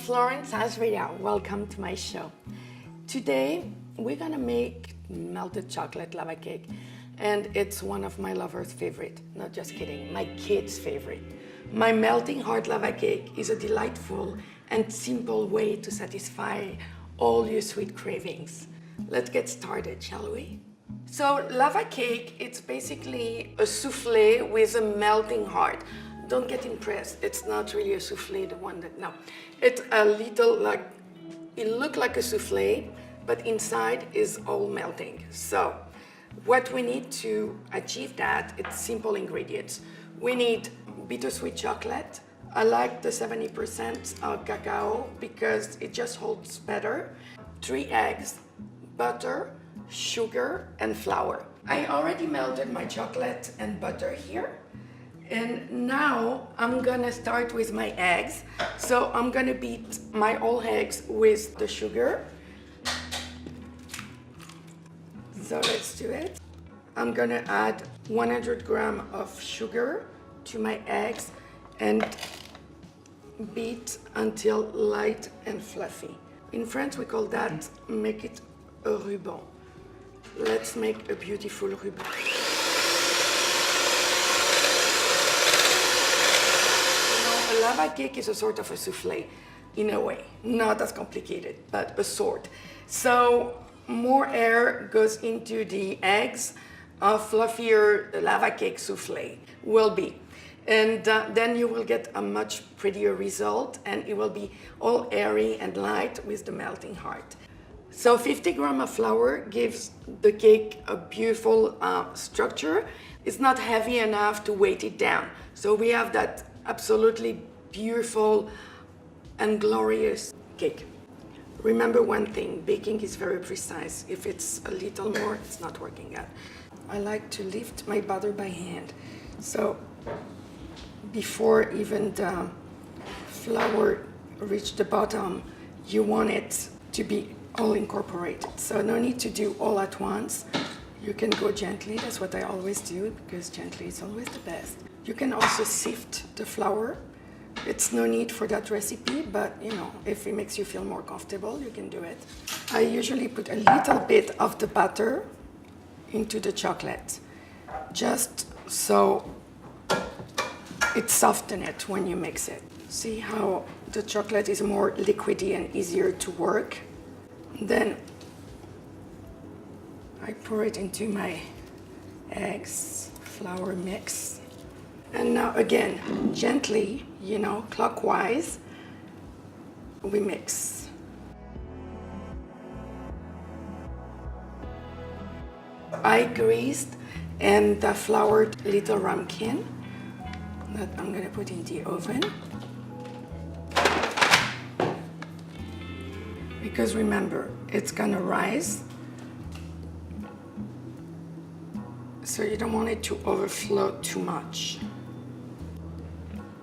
Florence Azria, welcome to my show. Today we're gonna make melted chocolate lava cake, and it's one of my lover's favorite, not just kidding, my kids' favorite. My melting heart lava cake is a delightful and simple way to satisfy all your sweet cravings. Let's get started, shall we? So lava cake, it's basically a souffle with a melting heart. Don't get impressed, it's not really a souffle, the one that, no. It's a little like, it looks like a souffle, but inside is all melting. So what we need to achieve that, it's simple ingredients. We need bittersweet chocolate. I like the 70% cacao because it just holds better. 3 eggs, butter, sugar, and flour. I already melted my chocolate and butter here. And now I'm gonna start with my eggs. So I'm gonna beat my whole eggs with the sugar. So let's do it. I'm gonna add 100 grams of sugar to my eggs and beat until light and fluffy. In French, we call that make it a ruban. Let's make a beautiful ruban. A lava cake is a sort of a souffle, in a way. Not as complicated, but a sort. So more air goes into the eggs, a fluffier the lava cake souffle will be. And then you will get a much prettier result, and it will be all airy and light with the melting heart. So 50 grams of flour gives the cake a beautiful structure. It's not heavy enough to weight it down. So we have that absolutely beautiful and glorious cake. Remember one thing, baking is very precise. If it's a little more, it's not working out. I like to lift my butter by hand. So before even the flour reaches the bottom, you want it to be all incorporated. So no need to do all at once. You can go gently, that's what I always do, because gently is always the best. You can also sift the flour. It's no need for that recipe, but you know, if it makes you feel more comfortable, you can do it. I usually put a little bit of the butter into the chocolate, just so it softens it when you mix it. See how the chocolate is more liquidy and easier to work? Then I pour it into my eggs, flour mix. And now again, gently, you know, clockwise, we mix. I greased and floured little ramekin that I'm gonna put in the oven. Because remember, it's gonna rise. So you don't want it to overflow too much.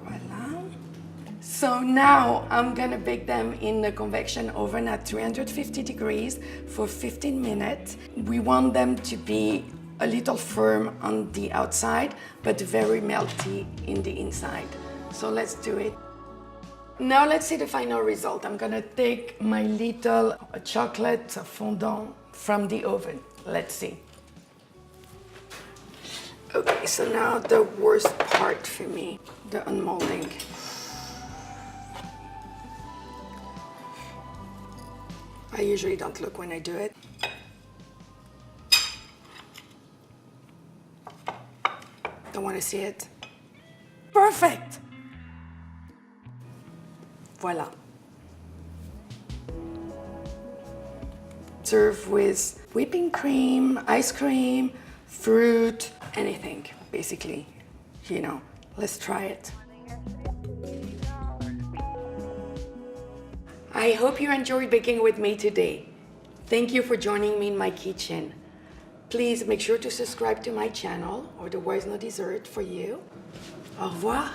Voila. So now I'm gonna bake them in the convection oven at 350 degrees for 15 minutes. We want them to be a little firm on the outside, but very melty in the inside. So let's do it. Now let's see the final result. I'm gonna take my little chocolate fondant from the oven. Let's see. Okay, so now the worst part for me, the unmolding. I usually don't look when I do it. Don't want to see it. Perfect! Voila. Serve with whipping cream, ice cream, fruit, anything, basically. You know, let's try it. I hope you enjoyed baking with me today. Thank you for joining me in my kitchen. Please make sure to subscribe to my channel, otherwise no dessert for you. Au revoir.